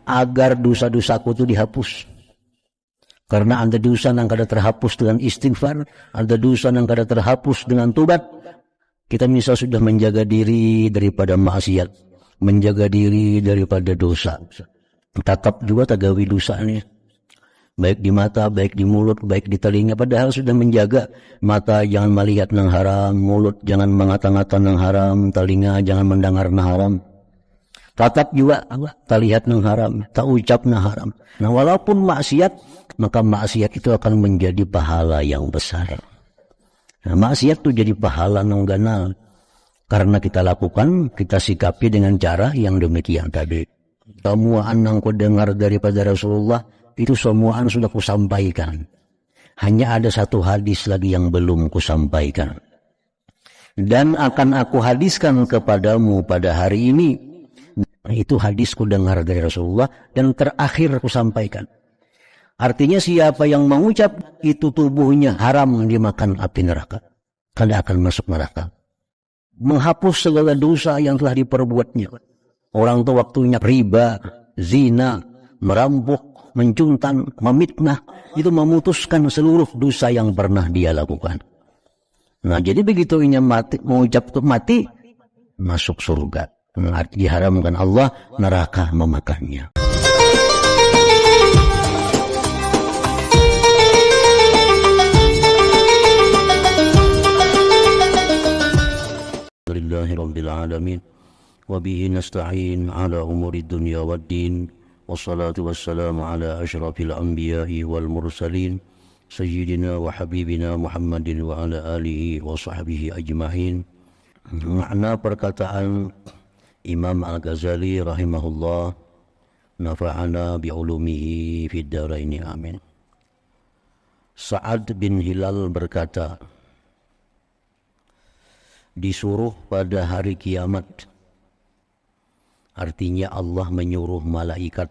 agar dosa-dosaku itu dihapus. Karena ada dosa yang kada terhapus dengan istighfar, ada dosa yang kada terhapus dengan tobat. Kita misal sudah menjaga diri daripada maksiat, menjaga diri daripada dosa. Tatap juga tagawi dosa ini. Baik di mata, baik di mulut, baik di telinga. Padahal sudah menjaga mata jangan melihat yang haram, mulut jangan mengata-ngata yang haram, telinga jangan mendengar yang haram. Tatap juga tak lihat yang haram, tak ucap yang haram. Nah walaupun maksiat, maka maksiat itu akan menjadi pahala yang besar. Nah, maksiat itu jadi pahala yang ganal. Karena kita lakukan, kita sikapi dengan cara yang demikian tadi. Semuaan yang ku dengar daripada Rasulullah, itu semuaan sudah kusampaikan. Hanya ada satu hadis lagi yang belum kusampaikan. Dan akan aku hadiskan kepadamu pada hari ini. Itu hadis ku dengar dari Rasulullah dan terakhir ku sampaikan. Artinya siapa yang mengucap itu tubuhnya haram dimakan api neraka. Kada akan masuk neraka. Menghapus segala dosa yang telah diperbuatnya. Orang itu waktunya riba, zina, merampok, mencuntan, memitnah. Itu memutuskan seluruh dosa yang pernah dia lakukan. Nah jadi begitu ini mati, mengucap mati, masuk surga. Diharamkan Allah, neraka memakannya. Alhamdulillahirabbil alamin wa bihi nasta'in ala umuri dunya waddin wassalatu wassalamu ala asyrafil anbiya'i wal mursalin sayyidina wa habibina Muhammadin wa ala alihi wa sahbihi ajma'in. Makna perkataan Imam Al-Ghazali rahimahullah, nafa'ana bi'ulumihi fid dharaini amin. Sa'ad bin Hilal berkata, disuruh pada hari kiamat. Artinya Allah menyuruh malaikat.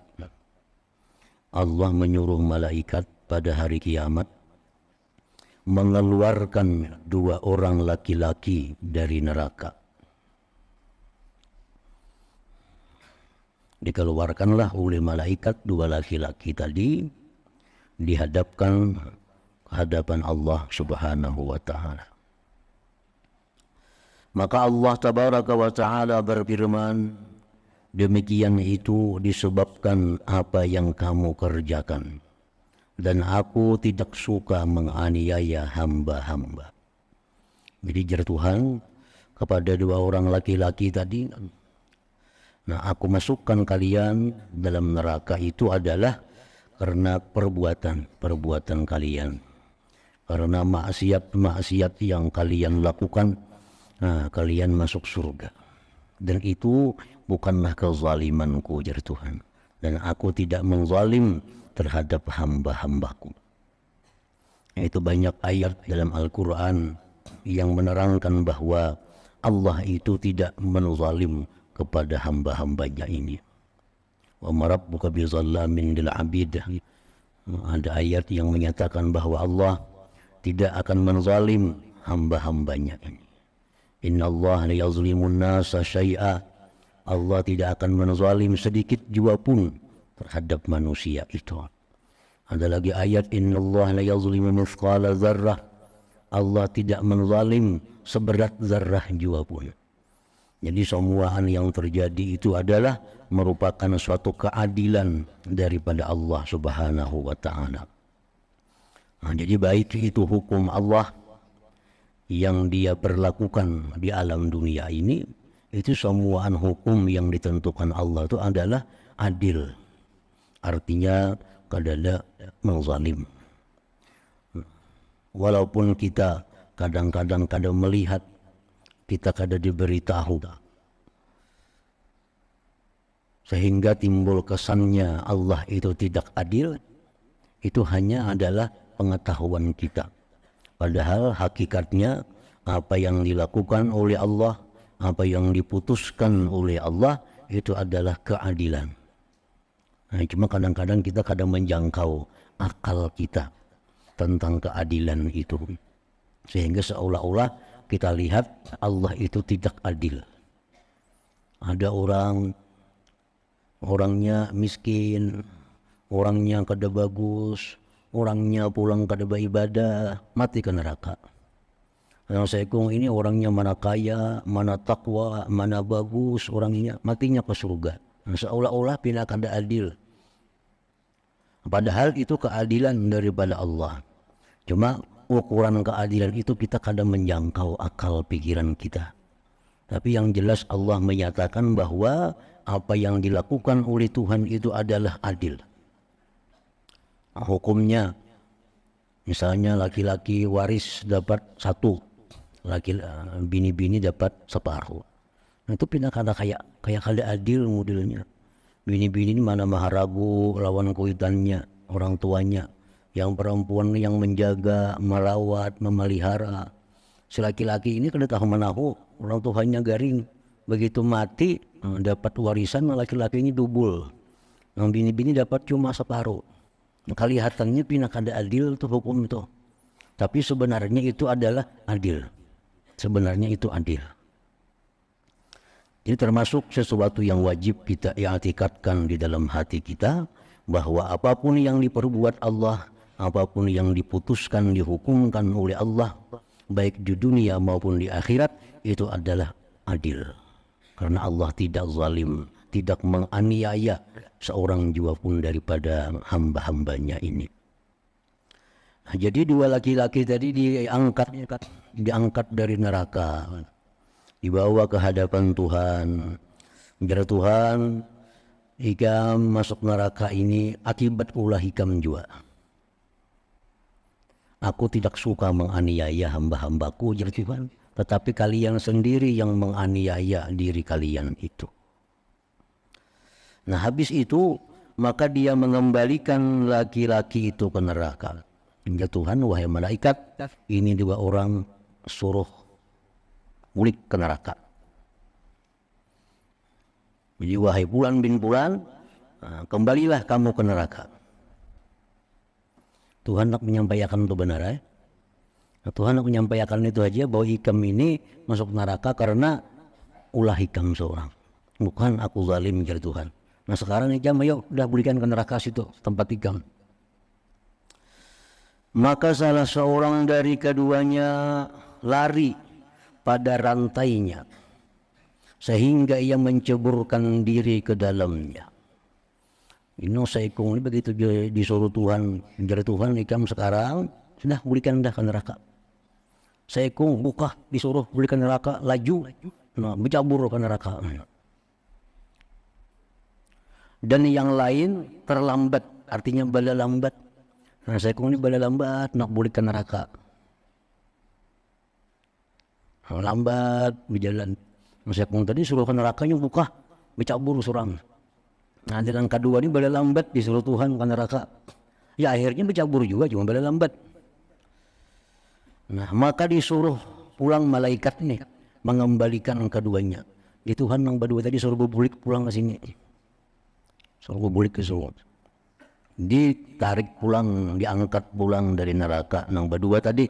Allah menyuruh malaikat pada hari kiamat mengeluarkan dua orang laki-laki dari neraka. Dikeluarkanlah oleh malaikat dua laki-laki tadi, dihadapkan ke hadapan Allah Subhanahu wa ta'ala. Maka Allah Tabaraka wa ta'ala berfirman, demikian itu disebabkan apa yang kamu kerjakan, dan aku tidak suka menganiaya hamba-hamba. Jadi jar Tuhan kepada dua orang laki-laki tadi, nah aku masukkan kalian dalam neraka itu adalah karena perbuatan kalian. Karena maksiat yang kalian lakukan, nah kalian masuk surga. Dan itu bukanlah kezalimanku, jar Tuhan. Dan aku tidak menzalim terhadap hamba-hambaku. Itu banyak ayat dalam Al-Quran yang menerangkan bahwa Allah itu tidak menzalim kepada hamba-hambanya ini. Wa ma rabbuka bizallamin lil abid. Ada ayat yang menyatakan bahwa Allah tidak akan menzalim hamba-hambanya ini. Innallaha la yazlimun nasa syai'a. Allah tidak akan menzalim sedikit jua pun terhadap manusia itu. Ada lagi ayat innallaha la yazlimu mithqala dzarrah. Allah tidak menzalim seberat zarrah jua pun. Jadi semuaan yang terjadi itu adalah merupakan suatu keadilan daripada Allah Subhanahu wa ta'ala. Nah, jadi baik itu hukum Allah yang dia perlakukan di alam dunia ini, itu semuaan hukum yang ditentukan Allah itu adalah adil. Artinya kada menzalim. Walaupun kita kadang-kadang kada melihat, kita kada diberitahu, sehingga timbul kesannya Allah itu tidak adil, itu hanya adalah pengetahuan kita. Padahal hakikatnya apa yang dilakukan oleh Allah, apa yang diputuskan oleh Allah itu adalah keadilan. Nah, cuma kadang-kadang kita kadang menjangkau akal kita tentang keadilan itu, sehingga seolah-olah kita lihat Allah itu tidak adil. Ada orang orangnya miskin, orangnya kada bagus, orangnya pulang kada beribadah, mati ke neraka. Yang saya kong ini orangnya mana kaya, mana takwa, mana bagus, orangnya matinya ke surga. Seolah-olah pina kada adil. Padahal itu keadilan daripada Allah. Cuma ukuran keadilan itu kita kada menjangkau akal pikiran kita. Tapi yang jelas Allah menyatakan bahwa apa yang dilakukan oleh Tuhan itu adalah adil. Hukumnya, misalnya laki-laki waris dapat 1, bini-bini dapat 1/2. Nah, itu pindah kada kayak kada adil modelnya. Bini-bini ini mana maharagu lawan kuitannya, orang tuanya. Yang perempuan yang menjaga, merawat, memelihara. Si laki-laki ini kada tahu menahu, orang tuanya garing. Begitu mati dapat warisan, laki-laki ini double. Yang bini-bini dapat cuma 1/2. Kelihatannya pindah kada adil tuh hukum itu. Tapi sebenarnya itu adalah adil. Sebenarnya itu adil. Jadi termasuk sesuatu yang wajib kita i'tikadkan di dalam hati kita, bahwa apapun yang diperbuat Allah, apapun yang diputuskan, dihukumkan oleh Allah, baik di dunia maupun di akhirat, itu adalah adil. Karena Allah tidak zalim, tidak menganiaya seorang jua pun daripada hamba-hambanya ini. Nah, jadi 2 laki-laki tadi diangkat dari neraka, dibawa ke hadapan Tuhan. Menjadi Tuhan, ikam masuk neraka ini akibat ulah ikam jua. Aku tidak suka menganiaya hamba-hambaku, jadi Tuhan, tetapi kalian sendiri yang menganiaya diri kalian itu. Nah, habis itu maka dia mengembalikan laki-laki itu ke neraka. Ya Tuhan, wahai malaikat, ini 2 orang suruh balik ke neraka. Jadi wahai Fulan bin Fulan, kembalilah kamu ke neraka. Tuhan nak menyampaikan itu benar ya. Tuhan nak menyampaikan itu aja, bahwa ikam ini masuk neraka karena ulah ikam seorang. Bukan aku zalim jadi Tuhan. Nah sekarang ikam ayo udah berikan ke neraka situ tempat ikam. Maka salah seorang dari keduanya lari pada rantainya sehingga ia menceburkan diri ke dalamnya. Ini Saikung ini begitu disuruh Tuhan, menjadi Tuhan, ikam sekarang sudah berikan dah ke neraka. Saikung buka, disuruh berikan neraka, laju, nah, bercabur ke neraka. Dan yang lain terlambat, artinya bala lambat. Nah, Saikung ini bala lambat nak berikan neraka. Lambat berjalan. Saikung tadi suruh ke nerakanya buka, bercabur surang. Nah, dan kedua ini bala lambat disuruh Tuhan ke neraka. Ya akhirnya bercabur juga, cuma bala lambat. Nah, maka disuruh pulang malaikat nih mengembalikan keduanya. Di Tuhan yang berdua tadi suruh berbulik pulang ke sini. Suruh berbulik ke surga. Ditarik pulang, diangkat pulang dari neraka yang berdua tadi.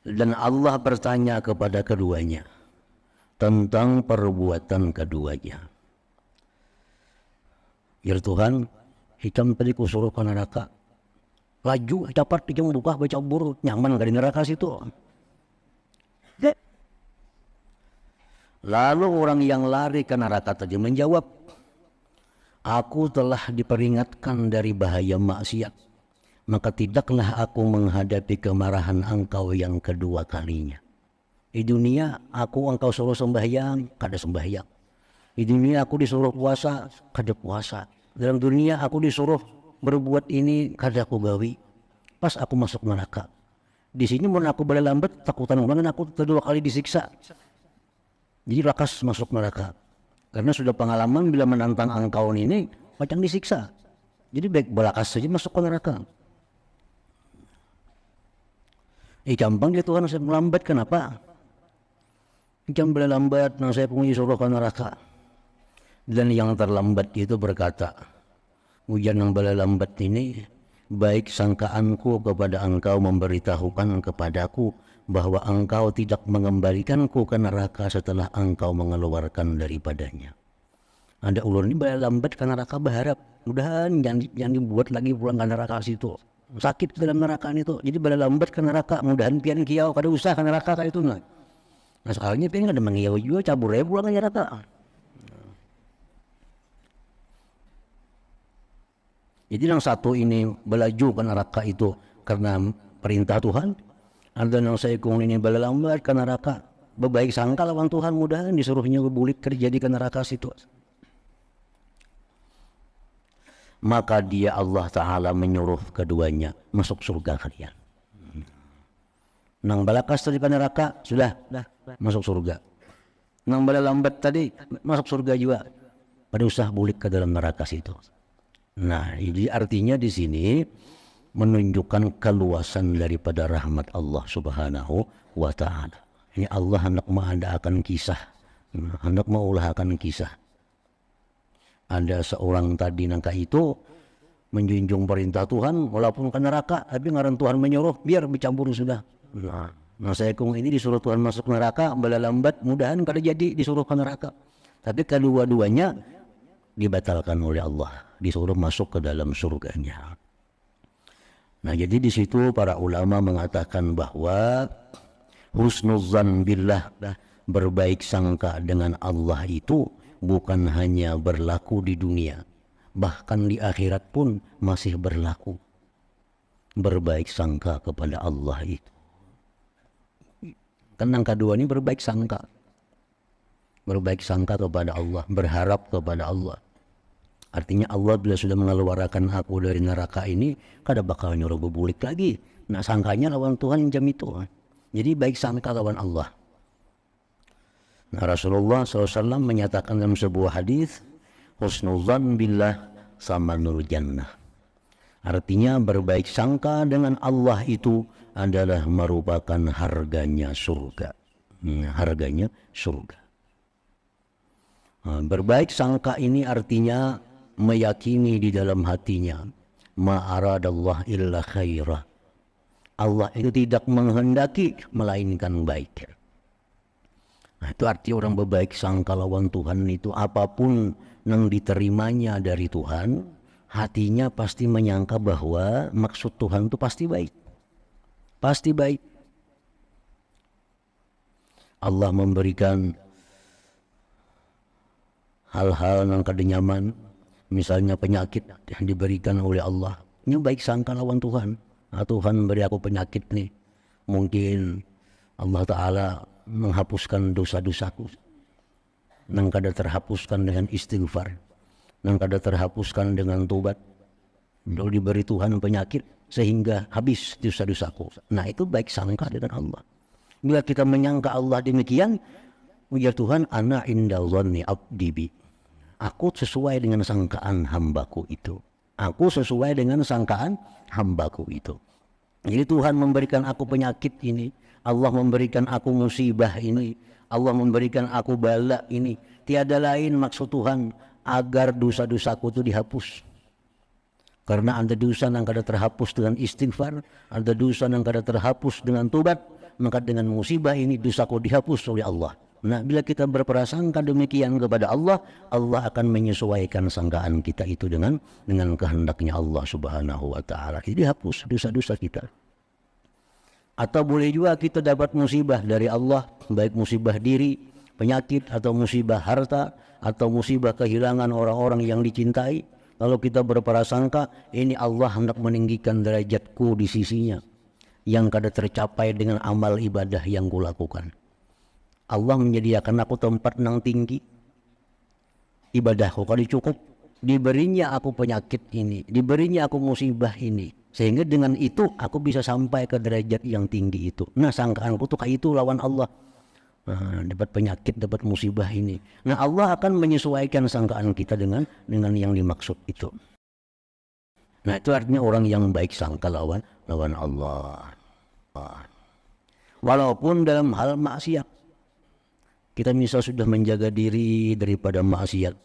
Dan Allah bertanya kepada keduanya tentang perbuatan keduanya. Ya Tuhan, hitam tadi kusuruh ke neraka. Laju, dapat dia buka, baca buru, nyaman dari neraka situ. Lalu orang yang lari ke neraka tadi menjawab, aku telah diperingatkan dari bahaya maksiat, maka tidaklah aku menghadapi kemarahan engkau yang kedua kalinya. Di dunia aku engkau suruh sembahyang, kada sembahyang. Di dunia aku disuruh puasa, kada puasa. Dalam dunia aku disuruh berbuat ini, kada aku gawi. Pas aku masuk neraka. Di sini mun aku balik lambat, takutan orang aku kedua kali disiksa. Jadi rakas masuk neraka. Karena sudah pengalaman bila menantang engkau ini, macam disiksa. Jadi baik balakas saja masuk ke neraka. Gampang dia Tuhan, saya melambat, kenapa? Jam bela lambat, nah saya punya suruh ke neraka. Dan yang terlambat itu berkata, hujan yang bela lambat ini, baik sangkaanku kepada engkau memberitahukan kepadaku bahwa engkau tidak mengembalikanku ke neraka setelah engkau mengeluarkan daripadanya. Ada ulun ini balik lambat ke neraka berharap mudahan jangan dibuat lagi pulang ke neraka situ. Sakit dalam neraka itu. Jadi balik lambat ke neraka mudahan pian kiau kada usah ke neraka kayak itu nah. Nah soalnya pian kada mengiau juga cabur aja pulang ke neraka. Jadi yang satu ini belaju ke neraka itu karena perintah Tuhan. Ada yang saya kong ini balik lambat ke neraka berbaik sangka lawan Tuhan mudahan disuruhnya berbulik kerja di ke neraka situ. Maka dia Allah Ta'ala menyuruh keduanya masuk surga kalian. Nang balakas tadi ke neraka sudah masuk surga. Nang bala lambat tadi masuk surga juga. Pada usah bulik ke dalam neraka situ. Nah, ini artinya di sini menunjukkan keluasan daripada rahmat Allah Subhanahu wa Ta'ala. Ini Allah hendak mengadakan kisah, hendak mengulahkan kisah. Ada seorang tadi nangka itu menjunjung perintah Tuhan walaupun ke neraka, tapi ngaran Tuhan menyuruh biar bercampur sudah. Nah saya kong ini disuruh Tuhan masuk neraka, bala lambat mudahan kada jadi disuruh ke neraka. Tapi kedua-duanya dibatalkan oleh Allah, disuruh masuk ke dalam surganya. Nah jadi di situ para ulama mengatakan bahwa husnuzan billah, berbaik sangka dengan Allah itu bukan hanya berlaku di dunia, bahkan di akhirat pun masih berlaku. Berbaik sangka kepada Allah itu. Kan yang kedua ini berbaik sangka. Berbaik sangka kepada Allah, berharap kepada Allah. Artinya Allah bila sudah mengeluarkan aku dari neraka ini, kada bakal nyuruh berbulik lagi. Nah sangkanya lawan Tuhan jam itu. Jadi baik sangka lawan Allah. Nah, Rasulullah SAW menyatakan dalam sebuah hadis, husnuzan billah sama nur jannah. Artinya berbaik sangka dengan Allah itu adalah merupakan harganya surga. Harganya surga. Nah, berbaik sangka ini artinya meyakini di dalam hatinya, ma'aradallah illa khairah. Allah itu tidak menghendaki melainkan baik. Nah, itu arti orang berbaik sangka lawan Tuhan itu apapun yang diterimanya dari Tuhan, hatinya pasti menyangka bahwa maksud Tuhan itu pasti baik. Pasti baik. Allah memberikan hal-hal yang kada nyaman, misalnya penyakit yang diberikan oleh Allah. Ini baik sangka lawan Tuhan. Nah, Tuhan beri aku penyakit nih. Mungkin Allah Ta'ala menghapuskan dosa-dosaku nang kada terhapuskan dengan istighfar, nang kada terhapuskan dengan tobat. Lalu diberi Tuhan penyakit sehingga habis dosa-dosaku. Nah itu baik sangka dengan Allah. Bila kita menyangka Allah demikian, ya Tuhan, ana inda dhanni abdi bi. Aku sesuai dengan sangkaan hambaku itu. Aku sesuai dengan sangkaan hambaku itu. Jadi Tuhan memberikan aku penyakit ini, Allah memberikan aku musibah ini, Allah memberikan aku bala ini. Tiada lain maksud Tuhan agar dosa-dosaku itu dihapus. Karena ada dosa yang kada terhapus dengan istighfar, ada dosa yang kada terhapus dengan tobat, maka dengan musibah ini dosaku dihapus oleh Allah. Nah, bila kita berprasangka demikian kepada Allah, Allah akan menyesuaikan sangkaan kita itu dengan kehendaknya Allah Subhanahu wa Ta'ala. Jadi hapus dosa-dosa kita. Atau boleh juga kita dapat musibah dari Allah, baik musibah diri, penyakit, atau musibah harta, atau musibah kehilangan orang-orang yang dicintai. Lalu kita berprasangka, ini Allah hendak meninggikan derajatku di sisinya, yang kada tercapai dengan amal ibadah yang kulakukan. Allah menyediakan aku tempat yang tinggi, ibadahku kada cukup, diberinya aku penyakit ini, diberinya aku musibah ini, sehingga dengan itu aku bisa sampai ke derajat yang tinggi itu. Nah sangkaanku tuh kayak itu lawan Allah. Nah, dapat penyakit, dapat musibah ini. Nah Allah akan menyesuaikan sangkaan kita dengan yang dimaksud itu. Nah itu artinya orang yang baik sangka lawan Allah. Walaupun dalam hal maksiat, kita misal sudah menjaga diri daripada maksiat,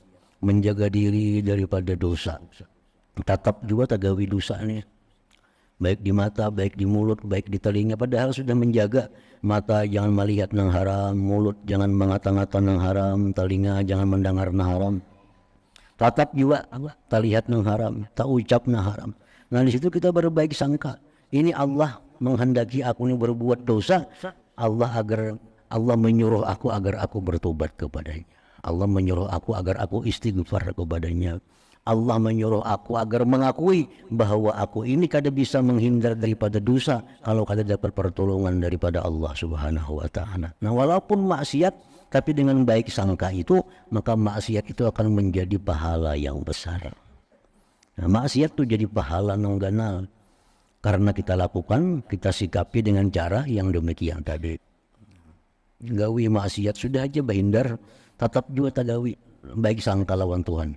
menjaga diri daripada dosa, tetap juga tagawi dosa nih. Baik di mata, baik di mulut, baik di telinga. Padahal sudah menjaga mata jangan melihat yang haram, mulut jangan mengata-ngata yang haram, telinga jangan mendengar yang haram. tatap juga tak lihat nang haram, tak ucap nang haram. Nah di situ kita berbaik sangka. Ini Allah menghendaki aku ini berbuat dosa. Allah menyuruh aku agar aku bertobat kepadanya. Allah menyuruh aku agar aku istighfar kepadanya. Allah menyuruh aku agar mengakui bahwa aku ini kada bisa menghindar daripada dosa kalau kada dapat pertolongan daripada Allah Subhanahu wa taala. Nah, walaupun maksiat tapi dengan baik sangka itu, maka maksiat itu akan menjadi pahala yang besar. Nah, maksiat itu jadi pahala nang ganal karena kita lakukan, kita sikapi dengan cara yang demikian tadi. Gawi maksiat sudah aja bahindar, tetap juga tagawi baik sangka lawan Tuhan.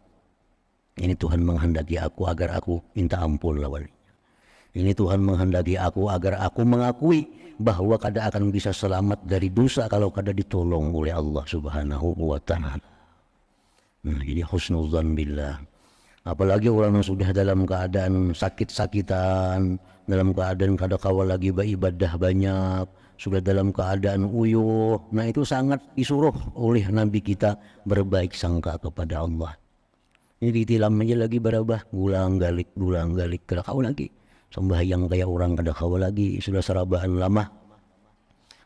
Ini Tuhan menghendaki aku agar aku minta ampun lawan. Ini Tuhan menghendaki aku agar aku mengakui bahwa kada akan bisa selamat dari dosa kalau kada ditolong oleh Allah Subhanahu wa taala. Nah, jadi husnuzan billah. Apalagi orang yang sudah dalam keadaan sakit-sakitan, dalam keadaan kada kawal lagi beribadah banyak, sudah dalam keadaan uyuh. Nah, itu sangat disuruh oleh Nabi kita berbaik sangka kepada Allah. Ini ditilam aja lagi berabah, gulang galik, kada kau lagi. Sembahyang kayak orang kada kau lagi, sudah serabaan lama.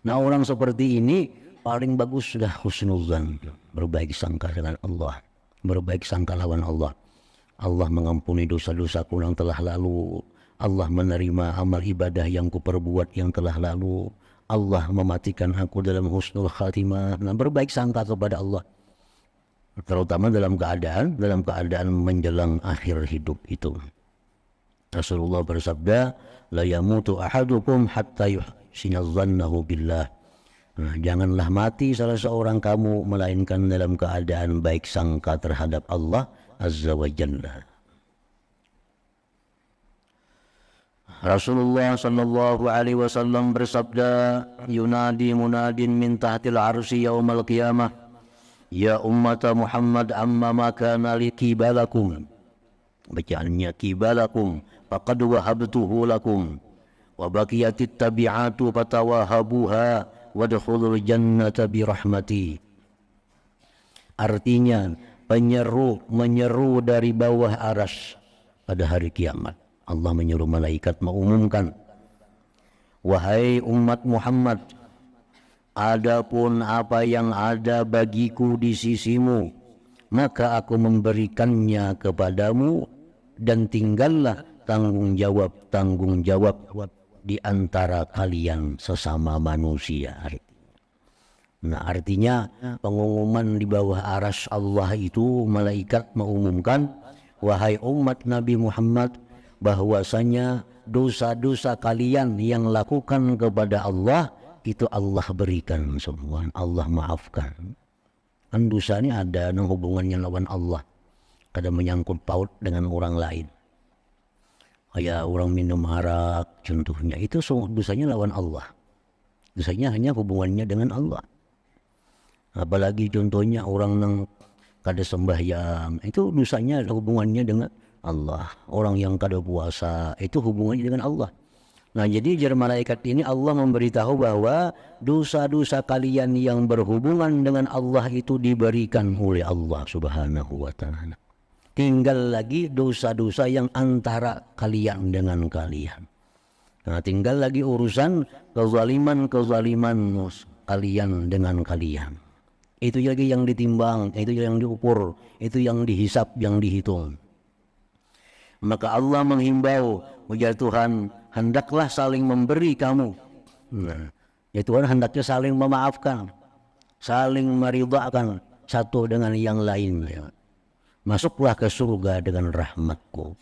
Nah, orang seperti ini paling bagus sudah husnuzan, berbaik sangka dengan Allah, berbaik sangka lawan Allah. Allah mengampuni dosa-dosaku yang telah lalu. Allah menerima amal ibadah yang kuperbuat yang telah lalu. Allah mematikan aku dalam husnul khatimah. Nah, berbaik sangka kepada Allah. Terutama dalam keadaan menjelang akhir hidup itu. Rasulullah bersabda, la yamutu ahadukum hatta yuhsina dzannahu billah. Nah, janganlah mati salah seorang kamu melainkan dalam keadaan baik sangka terhadap Allah Azza wa Jalla. Rasulullah sallallahu alaihi wasallam bersabda, yunadi munadin min tahtil arsy yaumal qiyamah, ya ummata Muhammad amma ma kana li kibalakum. Bacaannya kibalakum faqad wahabtuhu lakum wa baqiyatit tabi'atu fatawahabuha wadkhulul jannata bi rahmati. Artinya menyeru dari bawah aras pada hari kiamat. Allah menyuruh malaikat mengumumkan, wahai umat Muhammad, adapun apa yang ada bagiku di sisimu, maka aku memberikannya kepadamu, dan tinggallah tanggung jawab di antara kalian sesama manusia. Nah, artinya pengumuman di bawah aras Allah itu, malaikat mengumumkan, wahai umat Nabi Muhammad, bahwasanya dosa-dosa kalian yang lakukan kepada Allah itu Allah berikan semua, Allah maafkan. Kan dosa ini ada hubungannya lawan Allah, kada menyangkut paut dengan orang lain. Kayak orang minum arak contohnya, itu dosanya lawan Allah, dosanya hanya hubungannya dengan Allah. Apalagi contohnya orang yang kada sembahyang, itu dosanya hubungannya dengan Allah. Orang yang kada puasa itu hubungannya dengan Allah. Nah, jadi jar malaikat ini Allah memberitahu bahwa dosa-dosa kalian yang berhubungan dengan Allah itu diberikan oleh Allah Subhanahu wa taala. Tinggal lagi dosa-dosa yang antara kalian dengan kalian. Nah, tinggal lagi urusan kezaliman kalian dengan kalian. Itu lagi yang ditimbang, itu yang diukur, itu yang dihisap, yang dihitung. Maka Allah menghimbau, ya Tuhan, hendaklah saling memberi kamu. Nah, ya Tuhan, hendaknya saling memaafkan, saling meridhakan satu dengan yang lain. Ya. Masuklah ke surga dengan rahmatku.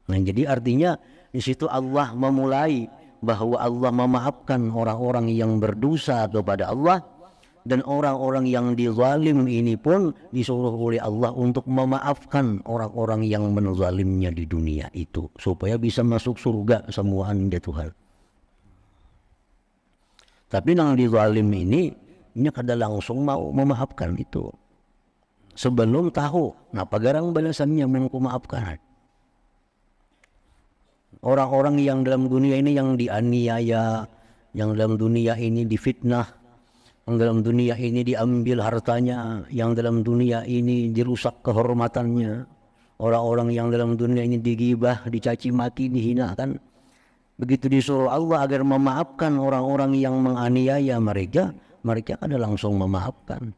Nah, jadi artinya di situ Allah memulai bahwa Allah memaafkan orang-orang yang berdosa kepada Allah. Dan orang-orang yang dizalim ini pun disuruh oleh Allah untuk memaafkan orang-orang yang menzalimnya di dunia itu, supaya bisa masuk surga semuaan dia Tuhan. Tapi yang dizalim ini kada langsung mau memaafkan itu. Sebelum tahu, nah pagarang balasannya memaafkan. Orang-orang yang dalam dunia ini yang dianiaya, yang dalam dunia ini difitnah, yang dalam dunia ini diambil hartanya, yang dalam dunia ini dirusak kehormatannya. Orang-orang yang dalam dunia ini digibah, dicaci maki, dihinakan. Begitu disuruh Allah agar memaafkan orang-orang yang menganiaya mereka, mereka ada langsung memaafkan.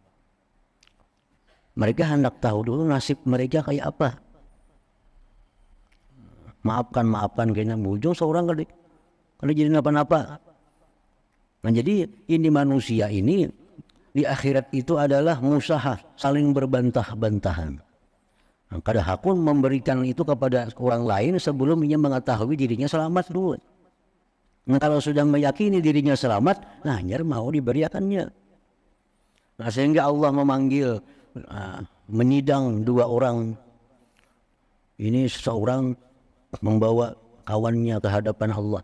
Mereka hendak tahu dulu nasib mereka kayak apa. Maafkan kayaknya ujung seorang kali jadi apa-apa. Nah jadi ini manusia ini di akhirat itu adalah musaha, saling berbantah-bantahan. Nah, kada hakun memberikan itu kepada orang lain sebelum ia mengetahui dirinya selamat dulu. Nah, kalau sudah meyakini dirinya selamat, nah hanya mau diberikannya. Nah, sehingga Allah memanggil, menyidang dua orang. Ini seseorang membawa kawannya ke hadapan Allah.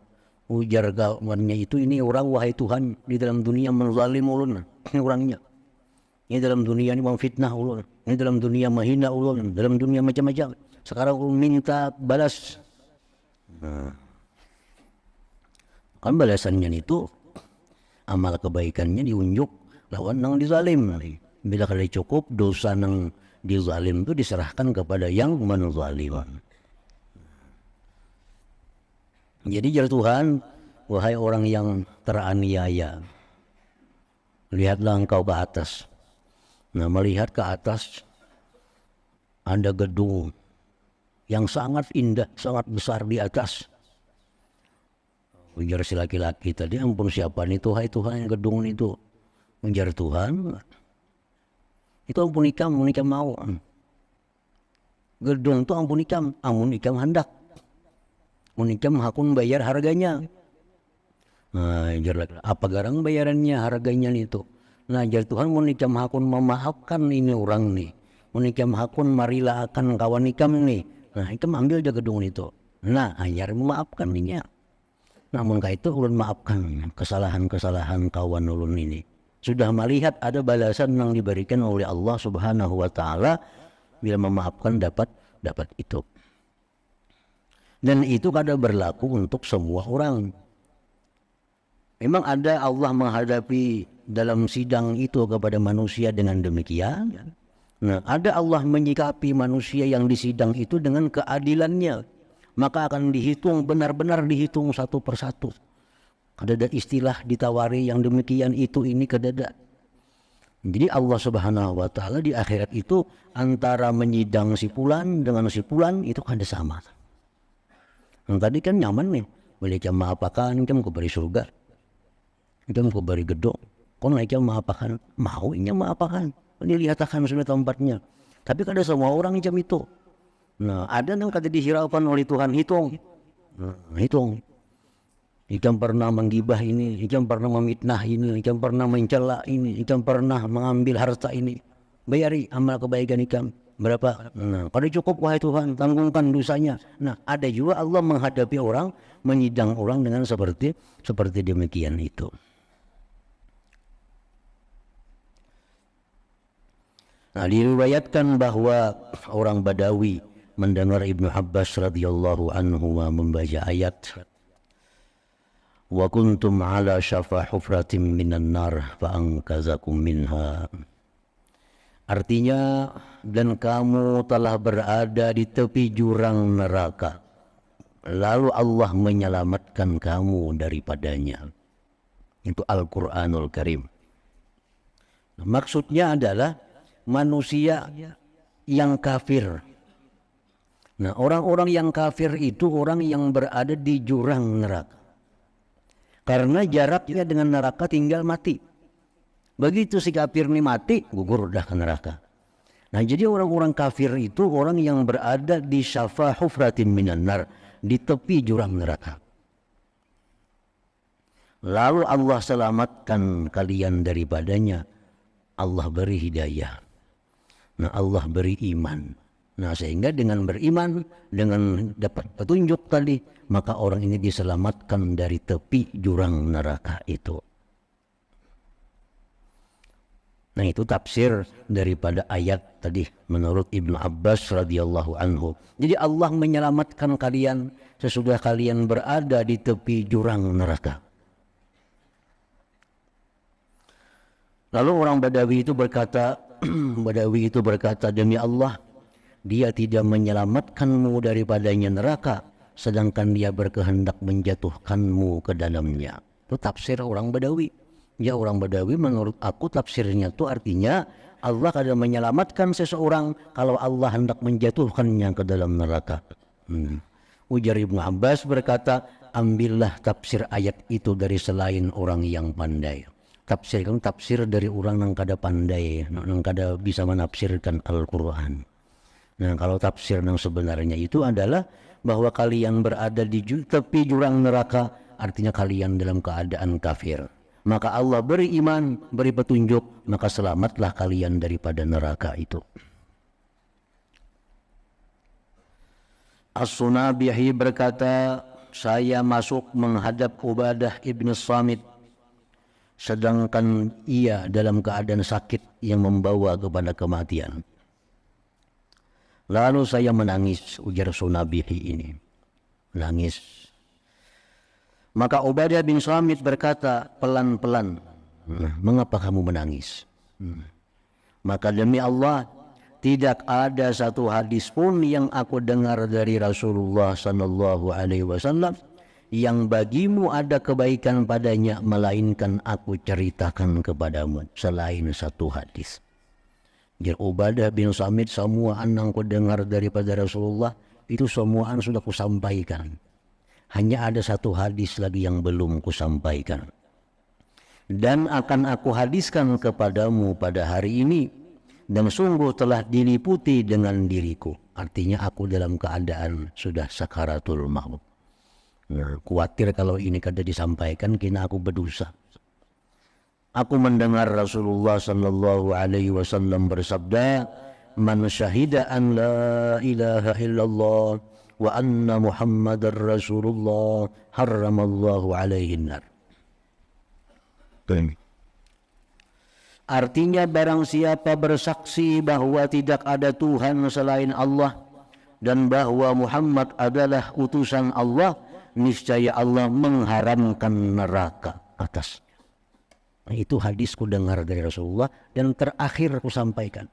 Ujar kawannya itu, ini orang wahai Tuhan di dalam dunia menzalim ulun. Ini orangnya. Ini dalam dunia ini memfitnah ulun. Ini dalam dunia menghina ulun. Dalam dunia macam-macam. Sekarang ulun minta balas. Nah, kan balasannya itu amal kebaikannya diunjuk lawan nang dizalim. Bila kada cukup dosa nang dizalim itu diserahkan kepada yang menzalim. Jadi jar Tuhan, wahai orang yang teraniaya, lihatlah engkau ke atas. Nah, melihat ke atas ada gedung yang sangat indah, sangat besar di atas. Ujar si laki-laki tadi, ampun siapa nih Tuhan, Tuhan gedung itu. Ujar Tuhan, itu ampun ikam mau. Gedung itu ampun ikam hendak. Ampun ikam hakun bayar harganya. Nah, ujar laki, apa garang bayarannya harganya itu? Nah, jar Tuhan mun ikam hakun memaafkan ini orang nih. Mun ikam hakun marilah akan kawan ikam nih. Nah, ikam ambil aja gedung itu. Nah, hanya memaafkan ini. Namun kah itu ulun maafkan kesalahan-kesalahan kawan ulun ini. Sudah melihat ada balasan yang diberikan oleh Allah Subhanahu wa taala bila memaafkan dapat itu. Dan itu kada berlaku untuk semua orang. Memang ada Allah menghadapi dalam sidang itu kepada manusia dengan demikian. Nah, ada Allah menyikapi manusia yang disidang itu dengan keadilannya. Maka akan dihitung, benar-benar dihitung satu persatu. Kadada istilah ditawari yang demikian itu ini kadada. Jadi Allah Subhanahu wa taala di akhirat itu antara menyidang si fulan dengan si fulan itu kada sama. Yang tadi kan nyaman nih, boleh jam apakan jam ku beri surga. Jam ku beri gedung. Kon naik maapakan, mau inya maapakan. Dilihatkan sudah tempatnya. Tapi kada semua orang jam itu. Nah, ada yang kada dihiraukan oleh Tuhan hitung. Nah, hitung. Ikam pernah menggibah ini, ikam pernah memitnah ini, ikam pernah mencela ini, ikam pernah mengambil harta ini. Bayari amal kebaikan ikam berapa? Nah, kada cukup wahai Tuhan, tanggungkan dosanya. Nah, ada juga Allah menghadapi orang, menyidang orang dengan seperti demikian itu. Nah, diriwayatkan bahwa orang Badawi mendengar Ibnu Abbas radhiyallahu anhu membaca ayat wa kuntum ala syafa hufratin minan nar fa anqazakum minha. Artinya, dan kamu telah berada di tepi jurang neraka, lalu Allah menyelamatkan kamu daripadanya. Itu Al-Quranul Karim. Maksudnya adalah manusia yang kafir. Nah, orang-orang yang kafir itu orang yang berada di jurang neraka. Karena jaraknya dengan neraka tinggal mati. Begitu si kafir ini mati, gugur dah ke neraka. Nah, jadi orang-orang kafir itu orang yang berada di syafa hufratin minan nar, di tepi jurang neraka. Lalu Allah selamatkan kalian daripadanya. Allah beri hidayah. Nah, Allah beri iman. Nah, sehingga dengan beriman, dengan dapat petunjuk tadi, maka orang ini diselamatkan dari tepi jurang neraka itu. Nah, itu tafsir daripada ayat tadi menurut Ibnu Abbas radhiyallahu anhu. Jadi Allah menyelamatkan kalian sesudah kalian berada di tepi jurang neraka. Lalu orang Badawi itu berkata, demi Allah, dia tidak menyelamatkanmu daripadanya neraka, sedangkan dia berkehendak menjatuhkanmu ke dalamnya. Itu tafsir orang Badawi. Ya, orang Badawi menurut aku tafsirnya itu artinya Allah kadang menyelamatkan seseorang kalau Allah hendak menjatuhkannya ke dalam neraka. Ujar Ibnu Abbas berkata, ambillah tafsir ayat itu dari selain orang yang pandai. Tafsir dari orang yang kada pandai, yang kada bisa menafsirkan Al-Quran. Nah, kalau tafsir yang sebenarnya itu adalah bahwa kalian berada di tepi jurang neraka, artinya kalian dalam keadaan kafir. Maka Allah beri iman, beri petunjuk, maka selamatlah kalian daripada neraka itu. As-Sunabihi berkata, saya masuk menghadap Ubadah ibn Samit, sedangkan ia dalam keadaan sakit yang membawa kepada kematian. Lalu saya menangis, ujar Sunabihi ini. Nangis. Maka Ubadah bin Samit berkata pelan-pelan, mengapa kamu menangis? Maka demi Allah, tidak ada satu hadis pun yang aku dengar dari Rasulullah sallallahu alaihi wasallam yang bagimu ada kebaikan padanya, melainkan aku ceritakan kepadamu selain satu hadis. Jadi Ubadah bin Samit, semua yang ku dengar daripada Rasulullah itu semuaan sudah kusampaikan. Hanya ada satu hadis lagi yang belum kusampaikan. Dan akan aku hadiskan kepadamu pada hari ini, dan sungguh telah diliputi dengan diriku. Artinya aku dalam keadaan sudah sakaratul maut. Khawatir kalau ini kada disampaikan, kena aku berdosa. Aku mendengar Rasulullah sallallahu alaihi wasallam bersabda, "Man syahida an la ilaha illallah wa anna Muhammadar Rasulullah harramallahu alaihi nar." Artinya barang siapa bersaksi bahwa tidak ada Tuhan selain Allah dan bahwa Muhammad adalah utusan Allah, niscaya Allah mengharamkan neraka atasnya. Itu hadis ku dengar dari Rasulullah dan terakhir ku sampaikan.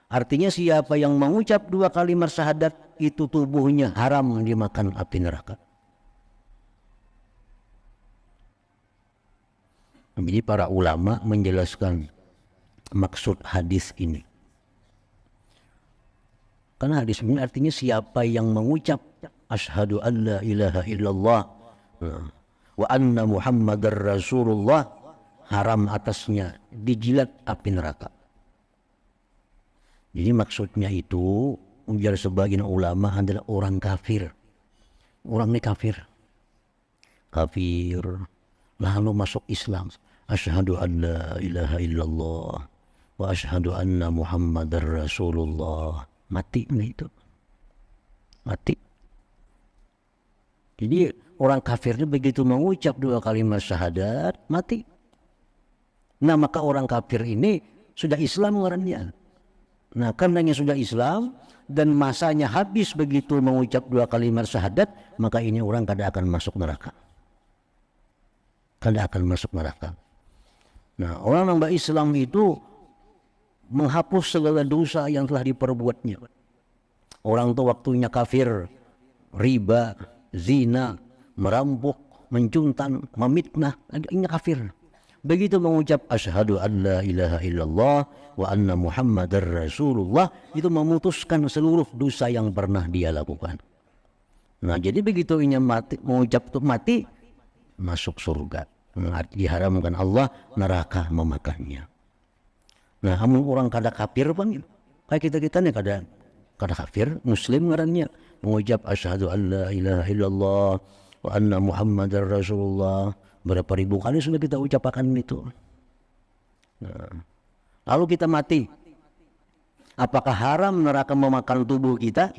Artinya siapa yang mengucap 2 kalimat syahadat itu tubuhnya haram dimakan api neraka. Jadi para ulama menjelaskan maksud hadis ini. Karena hadis ini artinya siapa yang mengucap asyhadu an la ilaha illallah wa anna Muhammadar Rasulullah, haram atasnya dijilat api neraka. Jadi maksudnya itu, ujar sebagian ulama, adalah orang kafir. Orang ini kafir. Kafir. Lalu masuk Islam. Asyhadu an la ilaha illallah wa asyhadu anna Muhammadar Rasulullah. Mati itu. Mati. Jadi orang kafirnya begitu mengucap 2 kalimat syahadat, mati. Nah, maka orang kafir ini sudah Islam orangnya. Nah, karenanya sudah Islam dan masanya habis begitu mengucap 2 kalimat syahadat, maka ini orang kada akan masuk neraka. Kada akan masuk neraka. Nah, orang yang berislam itu menghapus segala dosa yang telah diperbuatnya. Orang itu waktunya kafir, riba, zina, merampok, mencuntan, memitnah, ini kafir. Begitu mengucap asyhadu an la ilaha illallah wa anna Muhammadar Rasulullah, itu memutuskan seluruh dosa yang pernah dia lakukan. Nah, jadi begitu ini mati, mengucap itu mati, masuk surga. Diharamkan Allah neraka memakannya. Nah, orang kada kafir pun kayak kita nih kada kafir, muslim ngarannya mengucap asyhadu an la ilaha illallah wa anna Muhammadar Rasulullah. Berapa ribu kali sudah kita ucapkan itu. Nah, lalu kita mati. Apakah haram neraka memakan tubuh kita?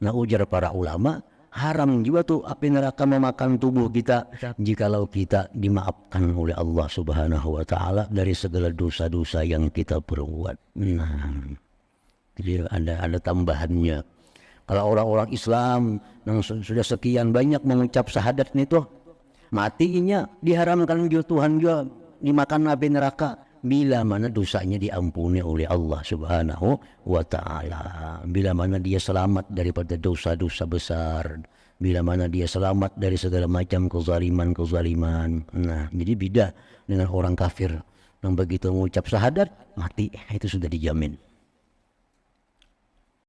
Nah, ujar para ulama, haram juga tuh api neraka memakan tubuh kita jikalau kita dimaafkan oleh Allah Subhanahu wa taala dari segala dosa-dosa yang kita perbuat. Nah, jadi ada tambahannya. Kalau orang-orang Islam yang sudah sekian banyak mengucap syahadat itu, matinya diharamkan juga Tuhan juga dimakan api neraka. bila mana dosanya diampuni oleh Allah Subhanahu wa Ta'ala, bila mana dia selamat daripada dosa-dosa besar, bila mana dia selamat dari segala macam kezaliman. Nah, jadi beda dengan orang kafir yang begitu mengucap syahadat mati, itu sudah dijamin.